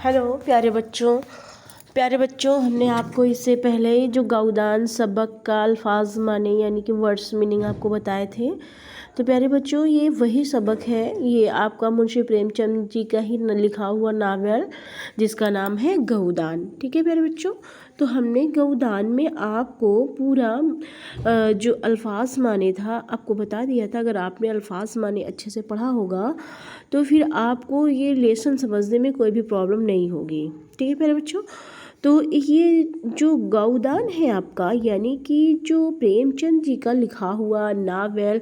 Hello प्यारे बच्चों, हमने आपको इससे पहले ही जो गौदान सबक का अल्फाज माने यानी कि वर्ड्स मीनिंग आपको बताए थे। तो प्यारे बच्चों, ये वही सबक है, ये आपका मुंशी प्रेमचंद जी का ही लिखा हुआ नावल जिसका नाम है गौदान। ठीक है प्यारे बच्चों, तो हमने गौदान में आपको पूरा जो अल्फाज माने था आपको बता दिया था। अगर आपने अल्फाज माने अच्छे से पढ़ा होगा तो फिर आपको ये लेसन समझने में कोई भी प्रॉब्लम नहीं होगी। ठीक है प्यारे बच्चों, तो ये जो गौदान है आपका यानी कि जो प्रेमचंद जी का लिखा हुआ नावल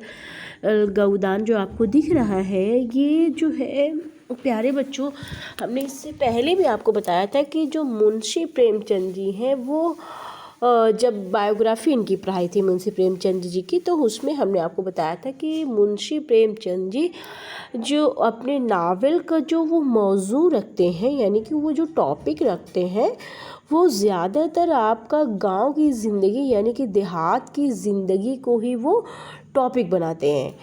गौदान जो आपको दिख रहा है, ये जो है प्यारे बच्चों, हमने इससे पहले भी आपको बताया था कि जो मुंशी प्रेमचंद जी हैं वो जब बायोग्राफी इनकी पढ़ाई थी मुंशी प्रेमचंद जी की, तो उसमें हमने आपको बताया था कि मुंशी प्रेमचंद जी जो अपने नावल का जो वो मौजू रखते हैं यानी कि वो जो टॉपिक रखते हैं वो ज़्यादातर आपका गांव की ज़िंदगी यानी कि देहात की ज़िंदगी को ही वो टॉपिक बनाते हैं।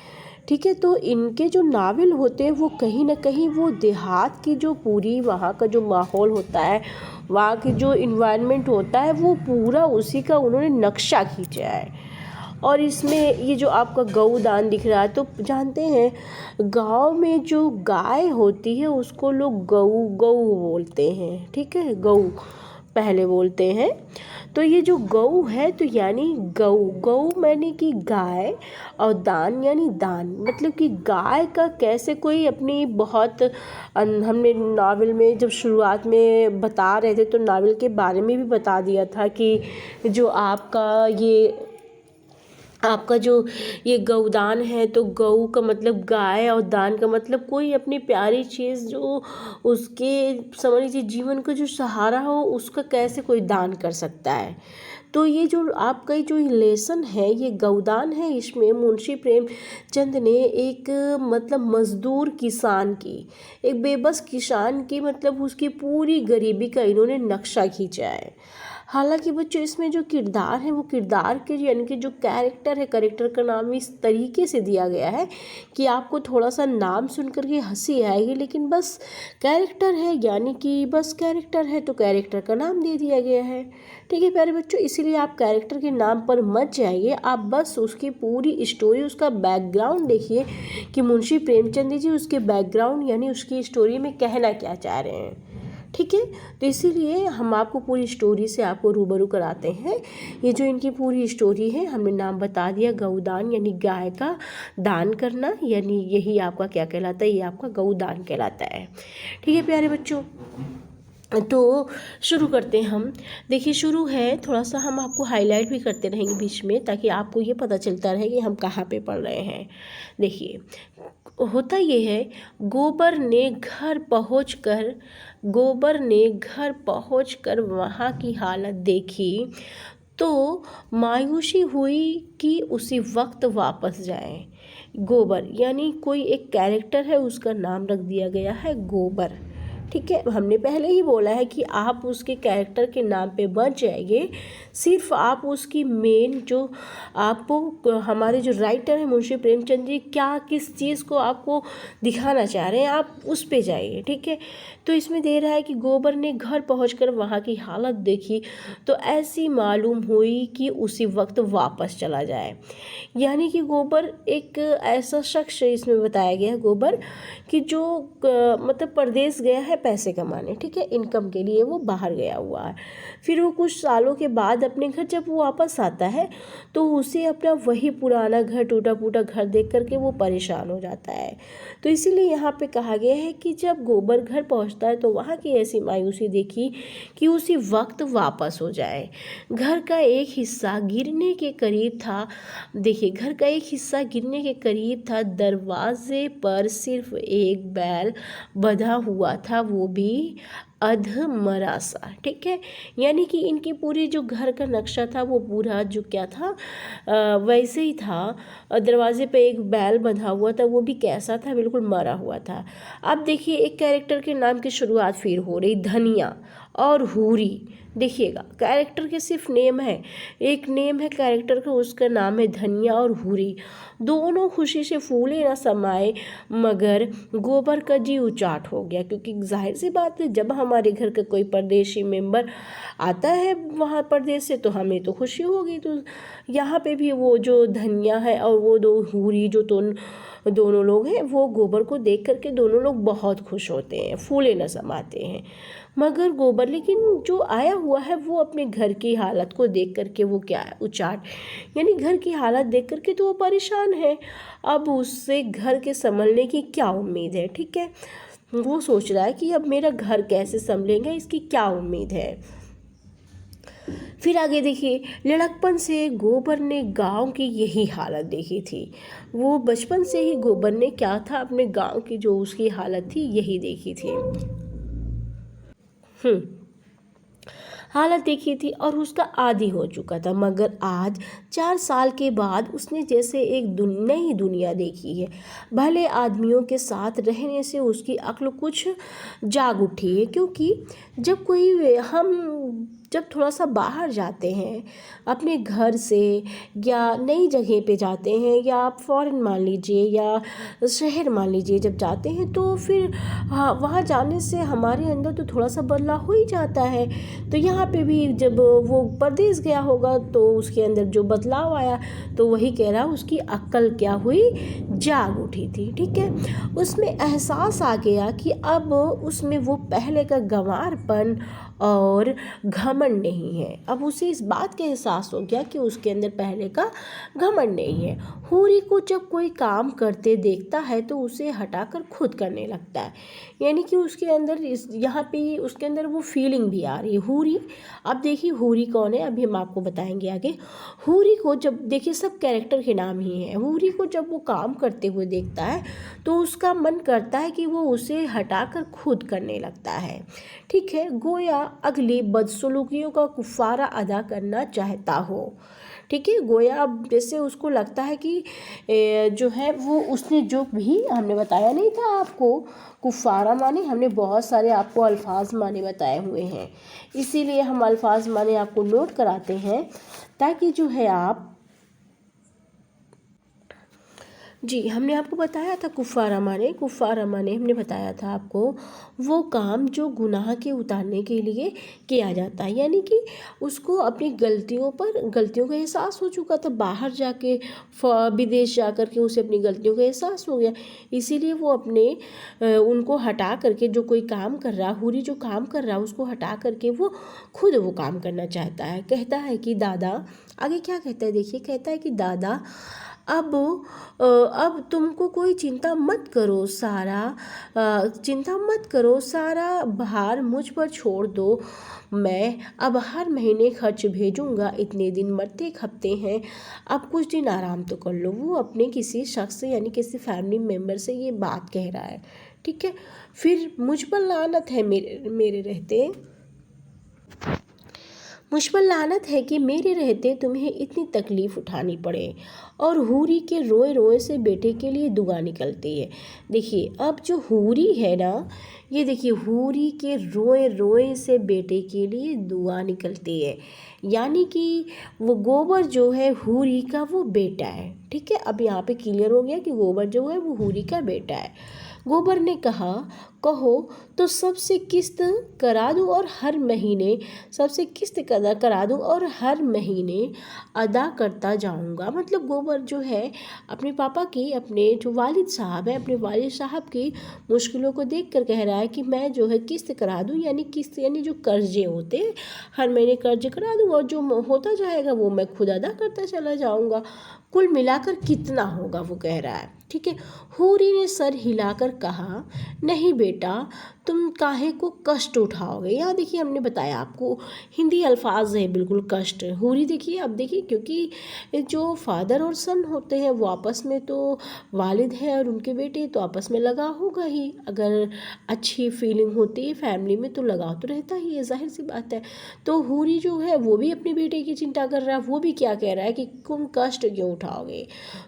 ठीक है, तो इनके जो नावल होते हैं वो कहीं ना कहीं वो देहात की जो पूरी वहाँ का जो माहौल होता है, वहाँ की जो इन्वायरमेंट होता है, वो पूरा उसी का उन्होंने नक्शा खींचा है। और इसमें ये जो आपका गौदान दिख रहा है, तो जानते हैं गांव में जो गाय होती है उसको लोग गऊ गऊ बोलते हैं। ठीक है, गऊ पहले बोलते हैं। तो ये जो गऊ है तो यानी गऊ गऊ माने कि गाय, और दान यानी दान, मतलब कि गाय का कैसे कोई अपनी बहुत हमने नावल में जब शुरुआत में बता रहे थे तो नावल के बारे में भी बता दिया था कि जो आपका जो ये गौदान है तो गऊ का मतलब गाय और दान का मतलब कोई अपनी प्यारी चीज़ जो उसके समझ लीजिए जीवन का जो सहारा हो उसका कैसे कोई दान कर सकता है। तो ये जो आपका जो लेसन है ये गौदान है, इसमें मुंशी प्रेमचंद ने एक मतलब मजदूर किसान की, एक बेबस किसान की मतलब उसकी पूरी गरीबी का इन्होंने नक्शा खींचा है। हालांकि बच्चों इसमें जो किरदार है वो किरदार के यानी कि जो कैरेक्टर है, कैरेक्टर का नाम इस तरीके से दिया गया है कि आपको थोड़ा सा नाम सुन कर के हंसी आएगी, लेकिन बस कैरेक्टर है यानी कि बस कैरेक्टर है तो कैरेक्टर का नाम दे दिया गया है। ठीक है प्यारे बच्चों, इसीलिए आप कैरेक्टर के नाम पर मत जाइए, आप बस उसकी पूरी स्टोरी, उसका बैकग्राउंड देखिए कि मुंशी प्रेमचंद जी उसके बैकग्राउंड यानी उसकी स्टोरी में कहना क्या चाह रहे हैं। ठीक है, तो इसीलिए हम आपको पूरी स्टोरी से आपको रूबरू कराते हैं। ये जो इनकी पूरी स्टोरी है हमने नाम बता दिया गौदान यानी गाय का दान करना, यानी यही आपका क्या कहलाता है, ये आपका गौदान कहलाता है। ठीक है प्यारे बच्चों, तो शुरू करते हैं हम। देखिए शुरू है, थोड़ा सा हम आपको हाईलाइट भी करते रहेंगे बीच में ताकि आपको ये पता चलता रहे कि हम कहाँ पे पढ़ रहे हैं। देखिए होता ये है, गोबर ने घर पहुंचकर वहाँ की हालत देखी तो मायूसी हुई कि उसी वक्त वापस जाए। गोबर यानी कोई एक कैरेक्टर है, उसका नाम रख दिया गया है गोबर। ठीक है, हमने पहले ही बोला है कि आप उसके कैरेक्टर के नाम पे बच जाइए, सिर्फ आप उसकी मेन जो आपको हमारे जो राइटर हैं मुंशी प्रेमचंद जी क्या किस चीज़ को आपको दिखाना चाह रहे हैं आप उस पे जाइए। ठीक है, तो इसमें दे रहा है कि गोबर ने घर पहुंचकर वहाँ की हालत देखी तो ऐसी मालूम हुई कि उसी वक्त वापस चला जाए। यानी कि गोबर एक ऐसा शख्स है, इसमें बताया गया है गोबर कि जो मतलब परदेश गया है पैसे कमाने। ठीक है, इनकम के लिए वो बाहर गया हुआ है। फिर वो कुछ सालों के बाद अपने घर जब वो वापस आता है तो उसे अपना वही पुराना घर, टूटा फूटा घर देख करके वो परेशान हो जाता है। तो इसीलिए यहाँ पे कहा गया है कि जब गोबर घर पहुँचता है तो वहाँ की ऐसी मायूसी देखी कि उसी वक्त वापस हो जाए। घर का एक हिस्सा गिरने के करीब था। देखिए घर का एक हिस्सा गिरने के करीब था, दरवाजे पर सिर्फ एक बैल बंधा हुआ था, वो भी अधमरा सा। ठीक है, यानी कि इनकी पूरी जो घर का नक्शा था वो पूरा जो क्या था वैसे ही था। दरवाजे पे एक बैल बंधा हुआ था, वो भी कैसा था, बिल्कुल मरा हुआ था। अब देखिए एक कैरेक्टर के नाम की शुरुआत फिर हो रही, धनिया और हूरी। देखिएगा कैरेक्टर के सिर्फ नेम है, एक नेम है कैरेक्टर का, उसका नाम है धनिया और हूरी। दोनों खुशी से फूले न समाये मगर गोबर का जी उचाट हो गया, क्योंकि जाहिर सी बात है जब हम हमारे घर का कोई परदेशी मेंबर आता है वहाँ परदेश से तो हमें तो खुशी होगी। तो यहाँ पे भी वो जो धनिया है और वो दो हूरी जो दोनों लोग हैं वो गोबर को देख करके दोनों लोग बहुत खुश होते हैं, फूले न समाते हैं। मगर गोबर लेकिन जो आया हुआ है वो अपने घर की हालत को देख करके वो क्या है, उचाट यानी घर की हालत देख करके तो वो परेशान है। अब उससे घर के संभलने की क्या उम्मीद है, ठीक है। वो सोच रहा है कि अब मेरा घर कैसे संभलेंगे, इसकी क्या उम्मीद है। फिर आगे देखिए, लड़कपन से गोबर ने गांव की यही हालत देखी थी। वो बचपन से ही गोबर ने क्या था, अपने गांव की जो उसकी हालत थी यही देखी थी। हालत देखी थी और उसका आदी हो चुका था। मगर आज 4 साल के बाद उसने जैसे एक नई दुनिया देखी है। भले आदमियों के साथ रहने से उसकी अक्ल कुछ जाग उठी है, क्योंकि जब थोड़ा सा बाहर जाते हैं अपने घर से या नई जगह पे जाते हैं या आप फॉरेन मान लीजिए या शहर मान लीजिए, जब जाते हैं तो फिर हाँ, वहाँ जाने से हमारे अंदर तो थोड़ा सा बदलाव हो ही जाता है। तो यहाँ पे भी जब वो परदेश गया होगा तो उसके अंदर जो बदलाव आया, तो वही कह रहा, उसकी अक्ल क्या हुई, जाग उठी थी, ठीक है। उसमें एहसास आ गया कि अब उसमें वो पहले का गंवारपन और घमंड नहीं है। अब उसे इस बात का एहसास हो गया कि उसके अंदर पहले का घमंड नहीं है। हूरी को जब कोई काम करते देखता है तो उसे हटाकर खुद करने लगता है, यानी कि उसके अंदर यहाँ पे उसके अंदर वो फीलिंग भी आ रही है। हूरी, अब देखिए हूरी कौन है, अभी हम आपको बताएंगे आगे। हूरी को जब देखिए, सब कैरेक्टर के नाम ही हैं। हूरी को जब वो काम करते हुए देखता है तो उसका मन करता है कि वो उसे हटाकर खुद करने लगता है, ठीक है। गोया अगली बदसलूकियों का कुफारा अदा करना चाहता हो, ठीक है। गोया अब जैसे उसको लगता है कि जो है वो उसने जो भी हमने बताया नहीं था आपको, कुफारा माने हमने बहुत सारे आपको अल्फाज माने बताए हुए हैं, इसीलिए हम अल्फाज माने आपको नोट कराते हैं ताकि जो है आप जी, हमने आपको बताया था कुफारा माने हमने बताया था आपको वो काम जो गुनाह के उतारने के लिए किया जाता है, यानी कि उसको अपनी गलतियों का एहसास हो चुका था। बाहर जाके विदेश जा कर के उसे अपनी गलतियों का एहसास हो गया, इसीलिए वो अपने उनको हटा करके जो कोई काम कर रहा, हूरी जो काम कर रहा उसको हटा करके वो खुद वो काम करना चाहता है। कहता है कि दादा, आगे क्या कहता है देखिए, कहता है कि दादा अब तुमको कोई चिंता मत करो, सारा भार मुझ पर छोड़ दो। मैं अब हर महीने खर्च भेजूंगा, इतने दिन मरते एक हफ्ते हैं, अब कुछ दिन आराम तो कर लो। वो अपने किसी शख्स से यानी किसी फैमिली मेम्बर से ये बात कह रहा है, ठीक है। फिर मुझ पर लानत है मेरे रहते तुम्हें इतनी तकलीफ़ उठानी पड़े। और हूरी के रोए रोए से बेटे के लिए दुआ निकलती है। देखिए, अब जो हूरी है ना, ये देखिए हूरी के रोए रोए से बेटे के लिए दुआ निकलती है, यानी कि वो गोबर जो है हूरी का वो बेटा है, ठीक है। अब यहाँ पे क्लियर हो गया कि गोबर जो है वो हूरी का बेटा है। गोबर ने कहा, कहो तो सबसे किस्त करा दूं और हर महीने अदा करता जाऊंगा। मतलब गोबर जो है अपने पापा की, अपने जो वालिद साहब हैं, अपने वालिद साहब की मुश्किलों को देख कर कह रहा है कि मैं जो है किस्त करा दूं, यानी जो कर्जे होते हैं हर महीने कर्ज करा दूं और जो होता जाएगा वो मैं खुद अदा करता चला जाऊंगा। कुल मिलाकर कितना होगा वो कह रहा है, ठीक है। हूरी ने सर हिलाकर कहा, नहीं बेटा, तुम काहे को कष्ट उठाओगे। यहाँ देखिए हमने बताया आपको हिंदी अल्फाज है बिल्कुल कष्ट। हूरी देखिए, अब देखिए क्योंकि जो फादर और सन होते हैं वो आपस में तो वालिद है और उनके बेटे तो आपस में लगाव होगा ही। अगर अच्छी फीलिंग होती है फैमिली में तो लगाव तो रहता ही है, जाहिर सी बात है। तो हूरी जो है वो भी अपने बेटे की चिंता कर रहा है। वो भी क्या कह रहा है कि तुम कष्ट क्यों उठाओगे,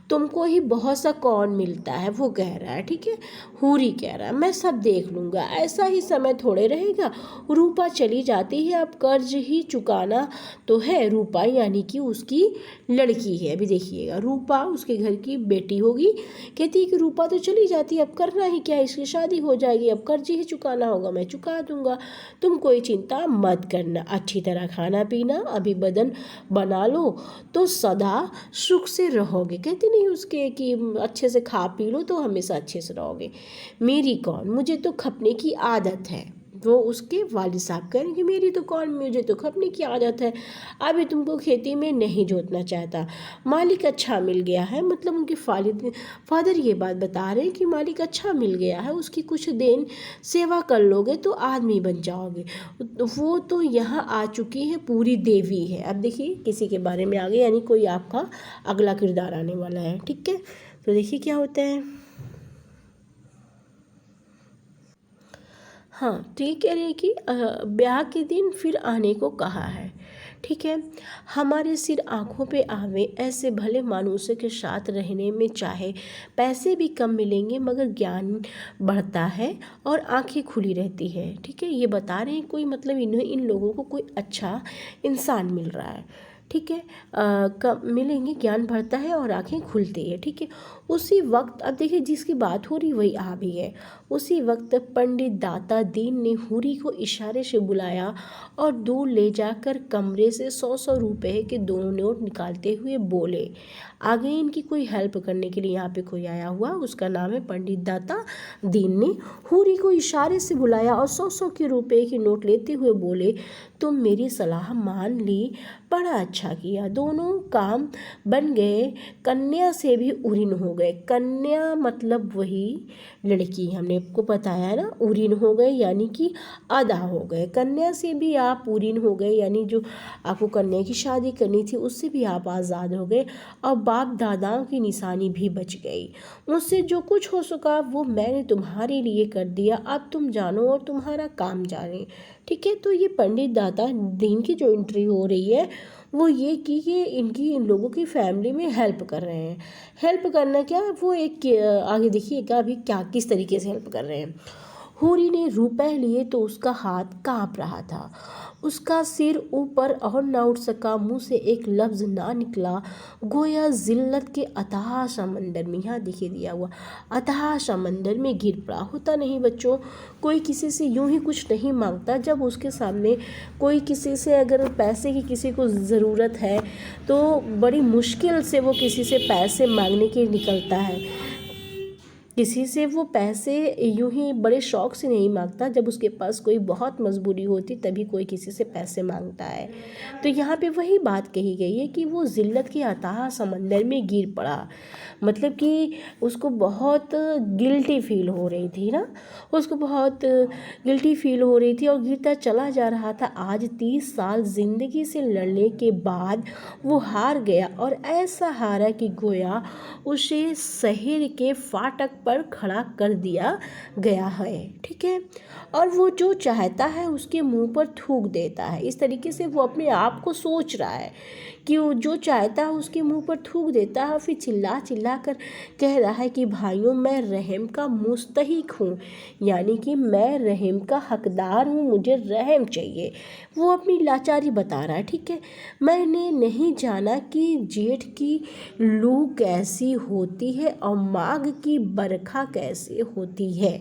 तुमको ही बहुत सा कौन मिलता है, वो कह रहा है, ठीक है। हूरी कह रहा है मैं सब देख लूँगा, ऐसा ही समय थोड़े रहेगा। रूपा चली जाती है, अब कर्ज ही चुकाना तो है। रूपा यानी कि उसकी लड़की है। अभी देखिएगा, रूपा उसके घर की बेटी होगी। कहती है कि रूपा तो चली जाती है, अब करना ही क्या, इसकी शादी हो जाएगी, अब कर्ज ही चुकाना होगा, मैं चुका दूंगा, तुम कोई चिंता मत करना, अच्छी तरह खाना पीना अभी बदन बना लो तो सदा सुख से रहोगे। कहती नहीं उसके कि अच्छे से खा पी लो तो हमेशा अच्छे से रहोगे। मेरी कौन, मुझे तो खपने की आदत है। वो उसके वालिद साहब कह रहे हैं कि मेरी तो कौन, मुझे तो खपने की आदत है। अभी तुमको खेती में नहीं जोतना चाहता, मालिक अच्छा मिल गया है। मतलब उनके फादर ये बात बता रहे हैं कि मालिक अच्छा मिल गया है, उसकी कुछ दिन सेवा कर लोगे तो आदमी बन जाओगे। वो तो यहाँ आ चुकी है, पूरी देवी है। अब देखिए किसी के बारे में आगे, यानी कोई आपका अगला किरदार आने वाला है, ठीक है। तो देखिए क्या होता है। हाँ, तो ये कह रहे हैं कि ब्याह के दिन फिर आने को कहा है, ठीक है। हमारे सिर आँखों पे आवे, ऐसे भले मानुष्य के साथ रहने में चाहे पैसे भी कम मिलेंगे मगर ज्ञान बढ़ता है और आंखें खुली रहती है, ठीक है। ये बता रहे हैं कोई मतलब इन लोगों को कोई अच्छा इंसान मिल रहा है, ठीक है। कब मिलेंगे, ज्ञान बढ़ता है और आंखें खुलती है, ठीक है। उसी वक्त अब देखिए जिसकी बात हो रही वही आ भी है। उसी वक्त पंडित दाता दीन ने हूरी को इशारे से बुलाया और दूर ले जाकर कमरे से 100-100 रुपए के दोनों नोट निकालते हुए बोले। आगे इनकी कोई हेल्प करने के लिए यहाँ पे कोई आया हुआ, उसका नाम है पंडित दाता दीन ने हूरी को इशारे से बुलाया और 100-100 के रुपए के नोट लेते हुए बोले, तुम मेरी सलाह मान ली, बड़ा अच्छा किया, दोनों काम बन गए, कन्या से भी उरीन हो गए। कन्या मतलब वही लड़की, हमने आपको बताया ना, उरीन हो गए यानी कि आधा हो गए। कन्या से भी आप उरीन हो गए, यानी जो आपको कन्या की शादी करनी थी उससे भी आप आज़ाद हो गए और बाप दादाओं की निशानी भी बच गई। मुझसे जो कुछ हो सका वो मैंने तुम्हारे लिए कर दिया, अब तुम जानो और तुम्हारा काम जाने, ठीक है। तो ये पंडित दाता दीन की जो एंट्री हो रही है वो ये कि इन लोगों की फैमिली में हेल्प कर रहे हैं। हेल्प करना क्या, वो एक आगे देखिएगा अभी क्या किस तरीके से हेल्प कर रहे हैं। हूरी ने रुपए लिए तो उसका हाथ कांप रहा था, उसका सिर ऊपर और न उठ सका, मुंह से एक लफ्ज़ ना निकला, गोया जिल्लत के अथाह समंदर में, यहाँ दिखे दिया हुआ अथाह समंदर में गिर पड़ा। होता नहीं बच्चों, कोई किसी से यूं ही कुछ नहीं मांगता, जब उसके सामने कोई किसी से अगर पैसे की किसी को ज़रूरत है तो बड़ी मुश्किल से वो किसी से पैसे मांगने के लिए निकलता है। किसी से वो पैसे यूं ही बड़े शौक से नहीं मांगता, जब उसके पास कोई बहुत मजबूरी होती तभी कोई किसी से पैसे मांगता है। तो यहाँ पे वही बात कही गई है कि वो जिल्लत के अथाह समंदर में गिर पड़ा, मतलब कि उसको बहुत गिल्टी फील हो रही थी ना, उसको बहुत गिल्टी फील हो रही थी और गिरता चला जा रहा था। आज 30 साल ज़िंदगी से लड़ने के बाद वो हार गया और ऐसा हारा कि गोया उसे शहर के फाटक पर खड़ा कर दिया गया है, ठीक है। और वो जो चाहता है उसके मुंह पर थूक देता है। इस तरीके से वो अपने आप को सोच रहा है कि वो जो चाहता है उसके मुंह पर थूक देता है, फिर चिल्ला चिल्ला कर कह रहा है कि भाइयों मैं रहम का मुस्तहिक हूँ, यानी कि मैं रहम का हकदार हूँ, मुझे रहम चाहिए। वो अपनी लाचारी बता रहा है, ठीक है। मैंने नहीं जाना कि जेठ की लू कैसी होती है और माघ की बरखा कैसे होती है,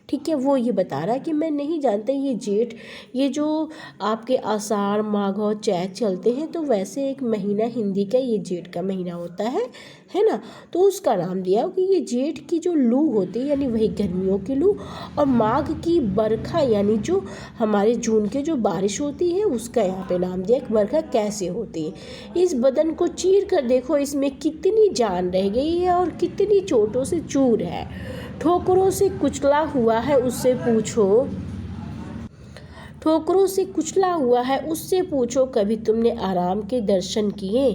ठीक है। वो ये बता रहा है कि मैं नहीं जानता ये जेठ, ये जो आपके आषाढ़ माघ और चैत चलते हैं तो वैसे एक महीना हिंदी का ये जेठ का महीना होता है ना, तो उसका नाम दिया कि ये जेठ की जो लू होती है यानी वही गर्मियों की लू, और माघ की बरखा यानी जो हमारे जून के जो बारिश होती है उसका यहाँ पे नाम दिया कि बरखा कैसे होती है। इस बदन को चीर कर देखो, इसमें कितनी जान रह गई है और कितनी चोटों से चूर है, ठोकरों से कुचला हुआ है उससे पूछो, ठोकरों से कुचला हुआ है उससे पूछो, कभी तुमने आराम के दर्शन किए,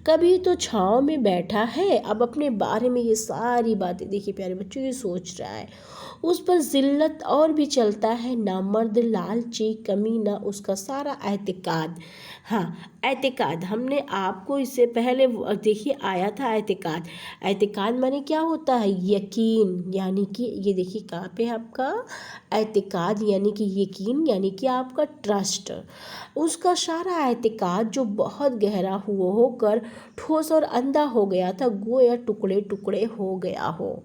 कभी तो छाँव में बैठा है। अब अपने बारे में ये सारी बातें देखिए प्यारे बच्चों, ये सोच रहा है। उस पर ज़िल्लत और भी चलता है, नामर्द लालची कमीना उसका सारा एतकाद। हाँ, एतकाद हमने आपको इससे पहले देखिए आया था एतकाद। एतकाद माने क्या होता है, यकीन, यानी कि ये देखिए कहाँ पे आपका एतकाद यानी कि यकीन यानी कि आपका ट्रस्ट। उसका सारा एतकाद जो बहुत गहरा हुआ होकर ठोस और अंधा हो गया था, गोया टुकड़े टुकड़े हो गया हो।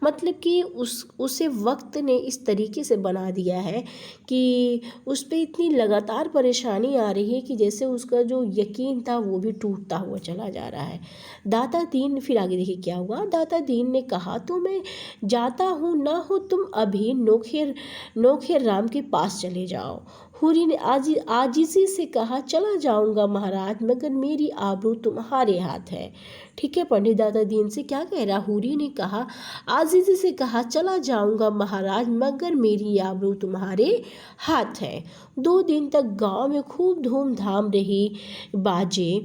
मतलब कि उसे वक्त ने इस तरीके से बना दिया है कि उस पर इतनी लगातार परेशानी आ रही है कि जैसे उसका जो यकीन था वो भी टूटता हुआ चला जा रहा है। दाता दीन, फिर आगे देखिए क्या हुआ। दाता दीन ने कहा तो मैं जाता हूँ, ना हो तुम अभी नौखेर राम के पास चले जाओ। हुरी ने आजिज़ी से कहा चला जाऊंगा महाराज, मगर मेरी आबरू तुम्हारे हाथ है। ठीक है, पंडित दाता दीन से क्या कह रहा, हुरी ने कहा आजिज़ी से कहा चला जाऊंगा महाराज, मगर मेरी आबरू तुम्हारे हाथ है। 2 दिन तक गांव में खूब धूमधाम रही। बाजे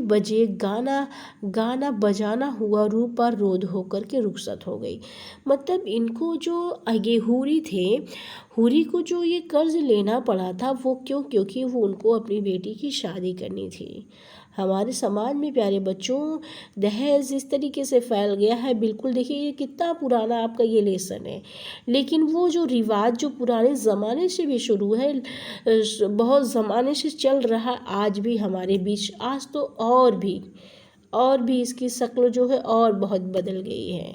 बजे, गाना बजाना हुआ, रूपा रोध होकर के रुखसत हो गई। मतलब इनको जो आगे हुरी को जो ये कर्ज लेना पड़ा था वो क्योंकि वो उनको अपनी बेटी की शादी करनी थी। हमारे समाज में प्यारे बच्चों दहेज इस तरीके से फैल गया है, बिल्कुल देखिए ये कितना पुराना आपका ये लेसन है, लेकिन वो जो रिवाज जो पुराने ज़माने से भी शुरू है, बहुत ज़माने से चल रहा आज भी हमारे बीच, आज तो और भी इसकी शक्ल जो है और बहुत बदल गई है,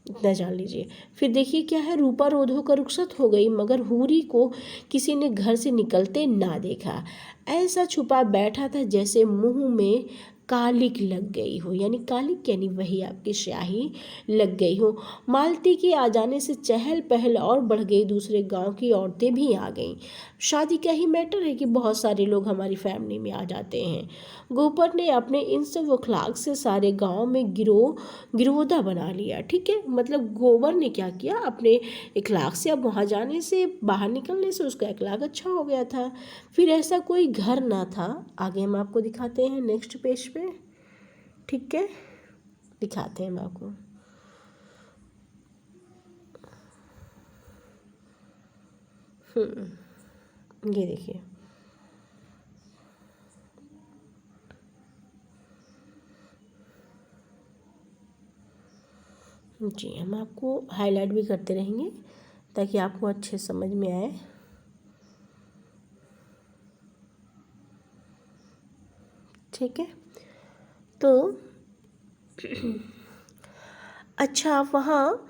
इतना जान लीजिए। फिर देखिए क्या है, रूपा रोध होकर रुखसत हो गई, मगर हुरी को किसी ने घर से निकलते ना देखा। ऐसा छुपा बैठा था जैसे मुंह में कालिक लग गई हो, यानी कालिक यानी वही आपकी स्याही लग गई हो। मालती के आ जाने से चहल पहल और बढ़ गई, दूसरे गांव की औरतें भी आ गईं। शादी का ही मैटर है कि बहुत सारे लोग हमारी फैमिली में आ जाते हैं। गोबर ने अपने इन सब अखलाक से सारे गांव में गिरोदा बना लिया। ठीक है, मतलब गोबर ने क्या किया, अपने इखलाक से, अब वहाँ जाने से, बाहर निकलने से उसका इखलाक अच्छा हो गया था। फिर ऐसा कोई घर ना था, आगे हम आपको दिखाते हैं नेक्स्ट पेज पे। ठीक है, दिखाते हैं हम आपको। ये देखिए, जी हम आपको हाईलाइट भी करते रहेंगे ताकि आपको अच्छे समझ में आए। ठीक है, तो अच्छा वहाँ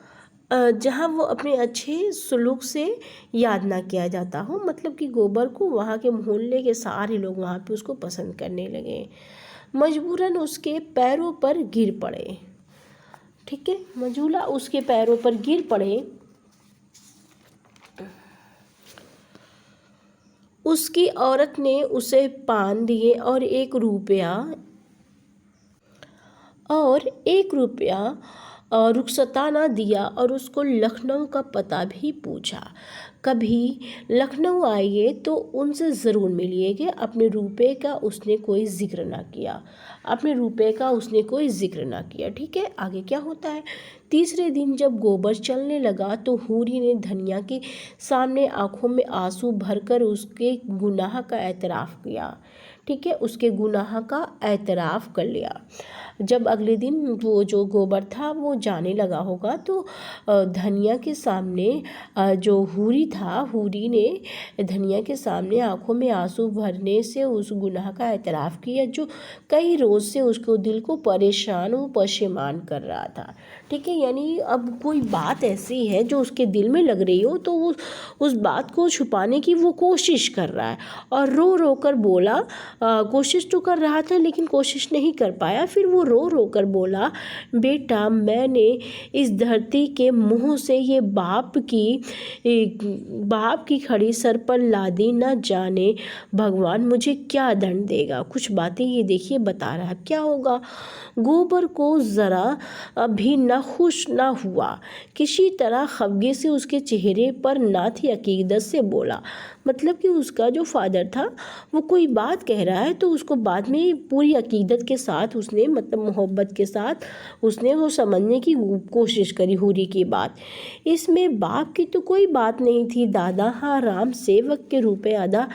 जहाँ वो अपने अच्छे सलूक से याद ना किया जाता हो, मतलब कि गोबर को वहाँ के मोहल्ले के सारे लोग वहाँ पे उसको पसंद करने लगे। मजबूरन उसके पैरों पर गिर पड़े। ठीक है, मजूला उसके पैरों पर गिर पड़े। उसकी औरत ने उसे पान दिए और 1 रुपया रुखसताना दिया और उसको लखनऊ का पता भी पूछा। कभी लखनऊ आइए तो उनसे ज़रूर मिलिएगा। अपने रुपये का उसने कोई जिक्र ना किया। ठीक है, आगे क्या होता है। तीसरे दिन जब गोबर चलने लगा तो हुरी ने धनिया के सामने आंखों में आंसू भरकर उसके गुनाह का एतराफ़ किया। ठीक है, उसके गुनाह का एतराफ़ कर लिया। जब अगले दिन वो जो गोबर था वो जाने लगा होगा तो धनिया के सामने जो हुरी ने धनिया के सामने आंखों में आंसू भरने से उस गुनाह का एतराफ़ किया जो कई रोज़ से उसको दिल को परेशान कर रहा था। ठीक है, यानी अब कोई बात ऐसी है जो उसके दिल में लग रही हो तो वो उस बात को छुपाने की वो कोशिश कर रहा है और रो रो कर बोला, कोशिश तो कर रहा था लेकिन कोशिश नहीं कर पाया। फिर वो रो रो कर बोला, बेटा मैंने इस धरती के मुंह से ये बाप की खड़ी सर पर लादी, न जाने भगवान मुझे क्या दंड देगा। कुछ बातें ये देखिए बता रहा है क्या होगा। गोबर को ज़रा भी न खुश न हुआ, किसी तरह खफगे से उसके चेहरे पर ना थी अकीदत से बोला। मतलब कि उसका जो फादर था वो कोई बात कह रहा है तो उसको बाद में पूरी अकीदत के साथ उसने मतलब मोहब्बत के साथ उसने वो समझने की कोशिश करी हूरी की बात। इसमें बाप की तो कोई बात नहीं थी, दादा हाँ राम सेवक के रुपए अदा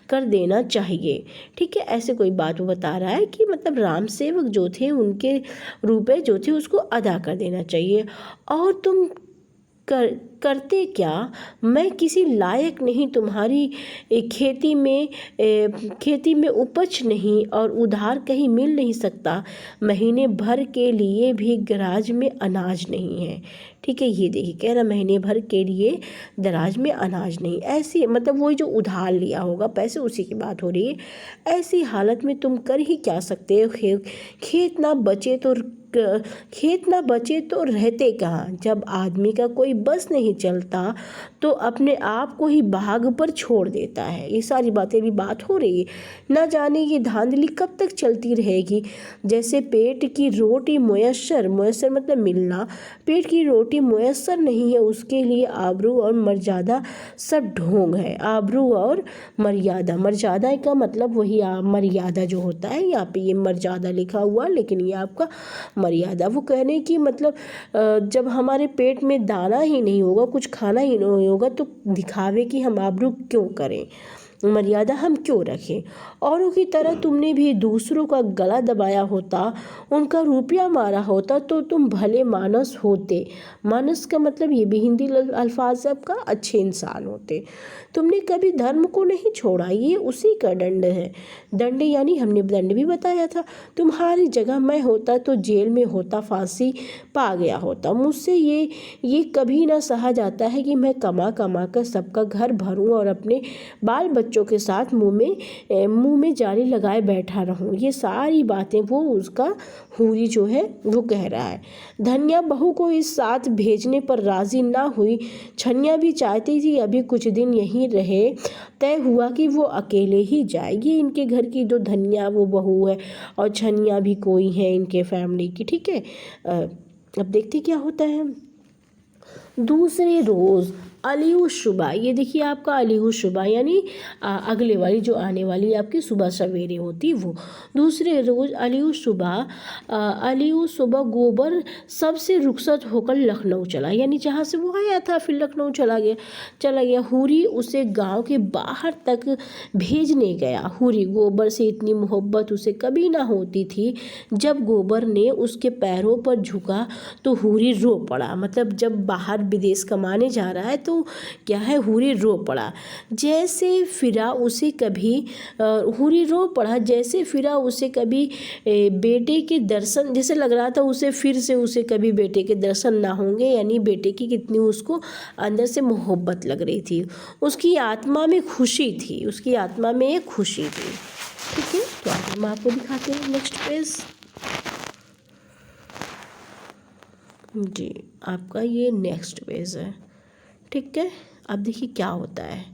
कर देना चाहिए। ठीक है, ऐसे कोई बात वो बता रहा है कि मतलब राम सेवक जो थे उनके रुपए जो थे उसको अदा कर देना चाहिए। और तुम करते क्या, मैं किसी लायक नहीं, तुम्हारी खेती में उपज नहीं और उधार कहीं मिल नहीं सकता, महीने भर के लिए भी गराज में अनाज नहीं है। ठीक है, ये देखिए कह रहा महीने भर के लिए दराज में अनाज नहीं, ऐसी मतलब वही जो उधार लिया होगा पैसे उसी की बात हो रही है। ऐसी हालत में तुम कर ही क्या सकते हो, खेत ना बचे तो रहते कहाँ, जब आदमी का कोई बस नहीं चलता तो अपने आप को ही भाग पर छोड़ देता है। ये सारी बातें भी बात हो रही है। न जाने ये धांधली कब तक चलती रहेगी, जैसे पेट की रोटी मुयस्सर मतलब मिलना, पेट की रोटी मुयस्सर नहीं है उसके लिए आबरू और मर्यादा सब ढोंग है। आबरू और मर्यादा का मतलब वही मर्यादा जो होता है, यहाँ पे ये मर्यादा लिखा हुआ लेकिन ये आपका मर्यादा। वो कहने की मतलब जब हमारे पेट में दाना ही नहीं होगा, कुछ खाना ही नहीं होगा तो दिखावे कि हम आबरू क्यों करें, मर्यादा हम क्यों रखें। औरों की तरह तुमने भी दूसरों का गला दबाया होता, उनका रुपया मारा होता तो तुम भले मानस होते। मानस का मतलब ये भी हिंदी अल्फाज आपका अच्छे इंसान होते। तुमने कभी धर्म को नहीं छोड़ा, ये उसी का दंड है। दंड यानी हमने दंड भी बताया था। तुम्हारी जगह मैं होता तो जेल में होता, फांसी पा गया होता। मुझसे ये कभी ना सहा जाता है कि मैं कमा कर सबका घर भरूं और अपने बाल बच्चों के साथ मुंह में जाली लगाए बैठा रहूं। ये सारी बातें वो उसका हूरी जो है वो कह रहा है। धनिया बहू को इस साथ भेजने पर राजी ना हुई। छनिया भी चाहती थी अभी कुछ दिन यहीं रहे, तय हुआ कि वो अकेले ही जाएगी। इनके घर की जो धनिया वो बहू है और छनिया भी कोई है इनके फैमिली की। ठीक है, अब देखते क्या होता है। दूसरे रोज़ अलीउ शुबा, ये देखिए आपका अलीउ शुबा यानी अगले वाली जो आने वाली आपकी सुबह सवेरे होती वो। दूसरे रोज़ अलीउ सुबह गोबर सबसे रुखसत होकर लखनऊ चला, यानी जहाँ से वो आया था फिर लखनऊ चला गया। हूरी उसे गांव के बाहर तक भेजने गया। हूरी गोबर से इतनी मोहब्बत उसे कभी ना होती थी। जब गोबर ने उसके पैरों पर झुका तो हूरी रो पड़ा। मतलब जब बाहर विदेश कमाने जा रहा है तो क्या है, हूरी रो पड़ा। जैसे फिरा उसे कभी बेटे के दर्शन, जैसे लग रहा था उसे कभी बेटे के दर्शन ना होंगे, यानी बेटे की कितनी उसको अंदर से मोहब्बत लग रही थी। उसकी आत्मा में खुशी थी, ठीक है, तो आगे हम आपको दिखाते हैं नेक्स्ट पेज। जी आपका ये नेक्स्ट पेज है। ठीक है, अब देखिए क्या होता है।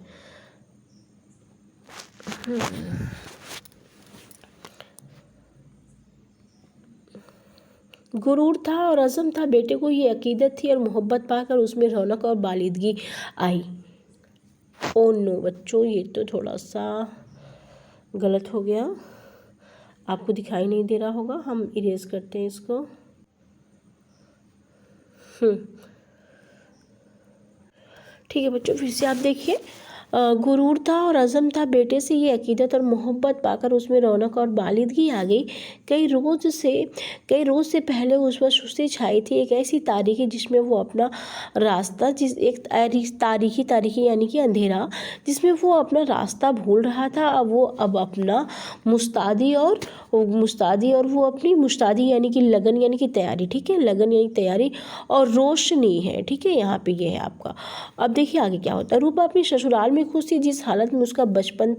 गुरूर था और अज़म था, बेटे को ये अकीदत थी और मोहब्बत पाकर उसमें रौनक और बालिदगी आई। ओ नो बच्चों, ये तो थोड़ा सा गलत हो गया, आपको दिखाई नहीं दे रहा होगा, हम इरेज करते हैं इसको। ठीक है बच्चों, फिर से आप देखिए। गुरूर था और अज़म था, बेटे से ये अकीदत और मोहब्बत पाकर उसमें रौनक और बालिदगी आ गई। कई रोज़ से पहले उस पर सुस्ती छाई थी। एक ऐसी तारीखी जिसमें वो अपना रास्ता तारीखी यानी कि अंधेरा, जिसमें वो अपना रास्ता भूल रहा था। अब अपना मुस्तादी और वो अपनी मुस्तादी यानी कि लगन यानी कि तैयारी। ठीक है, लगन यानी तैयारी और रोशनी है। ठीक है, यहाँ पे ये है आपका। अब देखिए आगे क्या होता है। रूपा अपनी ससुराल में खुश थी। जिस हालत में उसका बचपन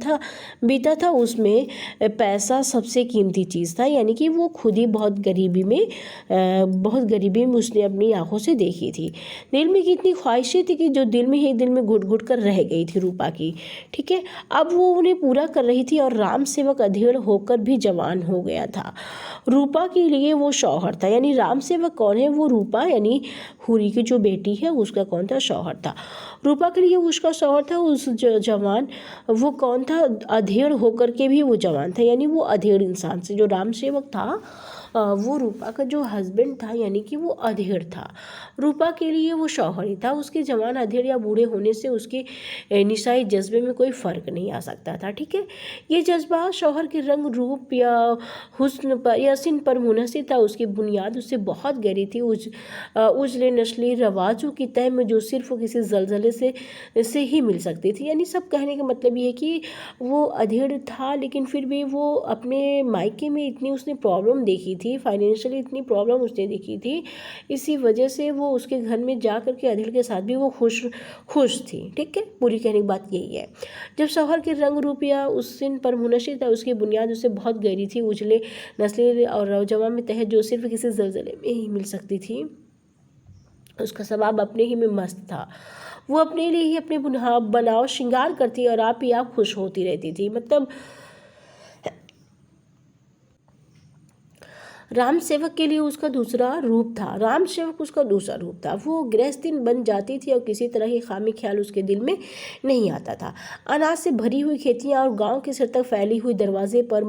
बीता था उसमें पैसा सबसे कीमती चीज़ था, यानी कि वो खुद ही बहुत गरीबी में उसने अपनी आंखों से देखी थी। दिल में कितनी ख्वाहिशें थी कि जो दिल में घुट घुट कर रह गई थी रूपा की। ठीक है, अब वो उन्हें पूरा कर रही थी और राम सेवक अधेड़ होकर भी जवान हो गया था। रूपा के लिए वो शौहर था, यानी राम सेवक कौन है, वो रूपा यानी हूरी की जो बेटी है उसका कौन था, शौहर था। रूपा के लिए उसका शौहर था उस जवान, वो कौन था, अधेड़ होकर के भी वो जवान था, यानी वो अधेड़ इंसान से, जो राम सेवक था वो रूपा का जो हस्बैंड था, यानी कि वो अधेड़ था। रूपा के लिए वो शौहर ही था, उसके जवान अधेड़ या बूढ़े होने से उसके निशाई जज्बे में कोई फ़र्क नहीं आ सकता था। ठीक है, ये जज्बा शौहर के रंग रूप या हुस्न पर या सिन पर मुनहसर था। उसकी बुनियाद उससे बहुत गहरी थी, उजले नस्ली रवाजों की तह में जो सिर्फ किसी जलजले से ही मिल सकती थी। यानी सब कहने का मतलब ये है कि वो अधेड़ था, लेकिन फिर भी वो अपने मायके में इतनी उसने प्रॉब्लम देखी थी, फाइनेंशियली इतनी प्रॉब्लम उसने देखी थी, इसी वजह से वो उसके घर में जा कर के अधेड़ के साथ भी वो खुश थी। ठीक है, पूरी कहने की बात यही है। जब शौहर के रंग रूप या उस सिन पर मुनशिर था, उसकी बुनियाद उससे बहुत गहरी थी, उजले नस्ली और नौजवान में तहत जो सिर्फ किसी जलजले में ही मिल सकती थी। उसका स्वभाव अपने ही में मस्त था, वो अपने लिए ही अपने बनाव श्रृंगार करती और आप ही आप खुश होती रहती थी। मतलब राम सेवक के लिए उसका दूसरा रूप था, राम सेवक उसका दूसरा रूप था। वो गृहस्थीन बन जाती थी और किसी तरह की खामी ख्याल उसके दिल में नहीं आता था। अनाज से भरी हुई खेतियाँ और गांव के सिर तक फैली हुई दरवाजे पर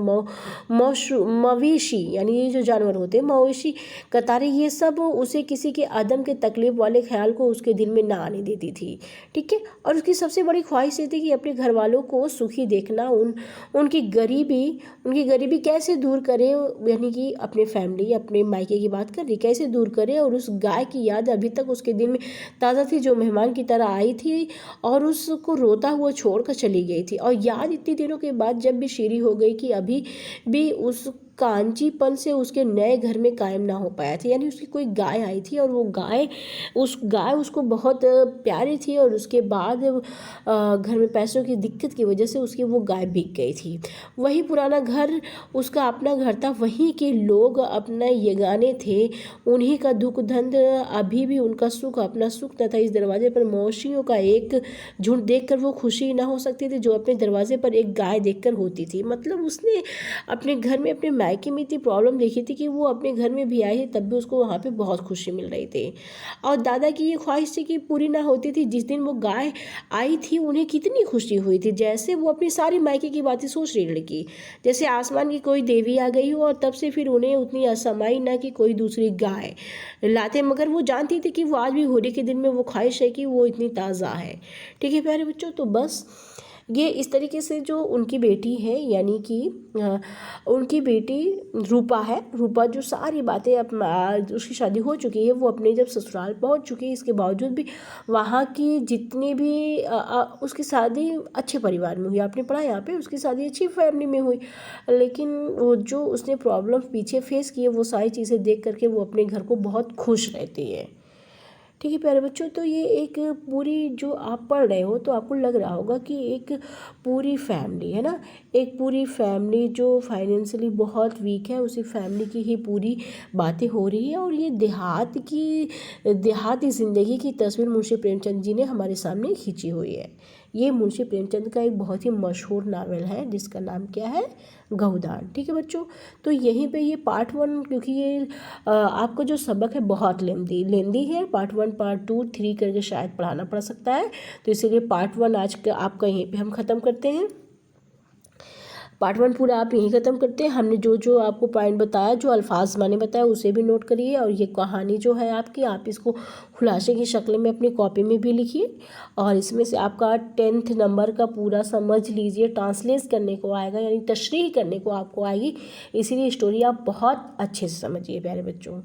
मवेशी, यानी ये जो जानवर होते हैं, मवेशी कतारें, ये सब उसे किसी के आदम के तकलीफ वाले ख्याल को उसके दिल में ना आने देती थी। ठीक है, और उसकी सबसे बड़ी ख्वाहिश ये थी कि अपने घर वालों को सुखी देखना, उनकी गरीबी कैसे दूर करे, यानी कि अपने फैमिली, अपने मायके की बात कर रही, कैसे दूर करे। और उस गाय की याद अभी तक उसके दिल में ताज़ा थी, जो मेहमान की तरह आई थी और उसको रोता हुआ छोड़कर चली गई थी। और याद इतनी दिनों के बाद जब भी शीरी हो गई कि अभी भी उस कांचीपन से उसके नए घर में कायम ना हो पाया था। यानी उसकी कोई गाय आई थी और वो गाय उसको बहुत प्यारी थी, और उसके बाद घर में पैसों की दिक्कत की वजह से उसकी वो गाय बिक गई थी। वही पुराना घर उसका अपना घर था, वहीं के लोग अपना यगाने थे, उन्हीं का दुख धंध अभी भी उनका सुख अपना सुख न था। इस दरवाजे पर मौशियों का एक झुंड देखकर वो खुशी ना हो सकती थी जो अपने दरवाजे पर एक गाय देखकर होती थी। मतलब उसने अपने घर में, अपने मायके में इतनी प्रॉब्लम देखी थी कि वो अपने घर में भी आई है, तब भी उसको वहाँ पे बहुत खुशी मिल रही थी। और दादा की ये ख्वाहिश थी कि पूरी ना होती थी। जिस दिन वो गाय आई थी उन्हें कितनी खुशी हुई थी, जैसे वो अपनी सारी मायके की बातें सोच रही लड़की, जैसे आसमान की कोई देवी आ गई हो। और तब से फिर उन्हें उतनी असमाई ना कि कोई दूसरी गाय लाते, मगर वो जानती थी कि वो आज भी होली के दिन में वो ख्वाहिश है कि वो इतनी ताज़ा है। ठीक है प्यारे बच्चों, तो बस ये इस तरीके से जो उनकी बेटी है, यानी कि उनकी बेटी रूपा है, रूपा जो सारी बातें अब उसकी शादी हो चुकी है, वो अपने जब ससुराल पहुंच चुकी है, इसके बावजूद भी वहाँ की जितनी भी उसकी शादी अच्छे परिवार में हुई। आपने पढ़ा यहाँ पे उसकी शादी अच्छी फैमिली में हुई, लेकिन वो जो उसने प्रॉब्लम पीछे फेस की है, वो सारी चीज़ें देख करके वो अपने घर को बहुत खुश रहती है। ठीक है प्यारे बच्चों, तो ये एक पूरी जो आप पढ़ रहे हो तो आपको लग रहा होगा कि एक पूरी फैमिली है ना, एक पूरी फैमिली जो फाइनेंशियली बहुत वीक है, उसी फैमिली की ही पूरी बातें हो रही है। और ये देहाती ज़िंदगी की तस्वीर मुंशी प्रेमचंद जी ने हमारे सामने खींची हुई है। ये मुंशी प्रेमचंद का एक बहुत ही मशहूर नावल है जिसका नाम क्या है, गौदान। ठीक है बच्चों, तो यहीं पे ये पार्ट 1, क्योंकि ये आपका जो सबक है बहुत लेंदी है, पार्ट 1 पार्ट 2 3 करके शायद पढ़ाना पड़ सकता है, तो इसीलिए पार्ट 1 आज का आपका यहीं पे हम ख़त्म करते हैं। पार्ट 1 पूरा आप यहीं ख़त्म करते हैं। हमने जो जो आपको पॉइंट बताया, जो अल्फाज मैंने बताया, उसे भी नोट करिए। और ये कहानी जो है आपकी, आप इसको खुलासे की शक्ल में अपनी कॉपी में भी लिखिए, और इसमें से आपका 10th नंबर का पूरा समझ लीजिए, ट्रांसलेट करने को आएगा, यानी तशरीह करने को आपको आएगी। इसीलिए स्टोरी आप बहुत अच्छे से समझिए प्यारे बच्चों।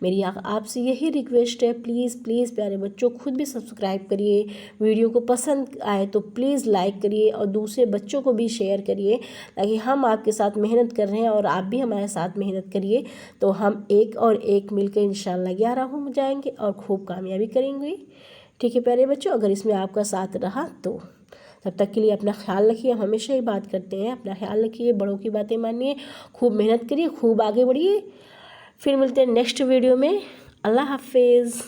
मेरी आपसे यही रिक्वेस्ट है, प्लीज़ प्यारे बच्चों खुद भी सब्सक्राइब करिए, वीडियो को पसंद आए तो प्लीज़ लाइक करिए और दूसरे बच्चों को भी शेयर करिए, ताकि हम आपके साथ मेहनत कर रहे हैं और आप भी हमारे साथ मेहनत करिए, तो हम एक और एक मिलकर इंशाल्लाह 11 हो जाएंगे और खूब कामयाबी करेंगे। ठीक है प्यारे बच्चों, अगर इसमें आपका साथ रहा तो तब तक के लिए अपना ख्याल रखिए। हम हमेशा ही बात करते हैं, अपना ख्याल रखिए, बड़ों की बातें मानिए, खूब मेहनत करिए, खूब आगे बढ़िए। फिर मिलते हैं नेक्स्ट वीडियो में। अल्लाह हाफिज़।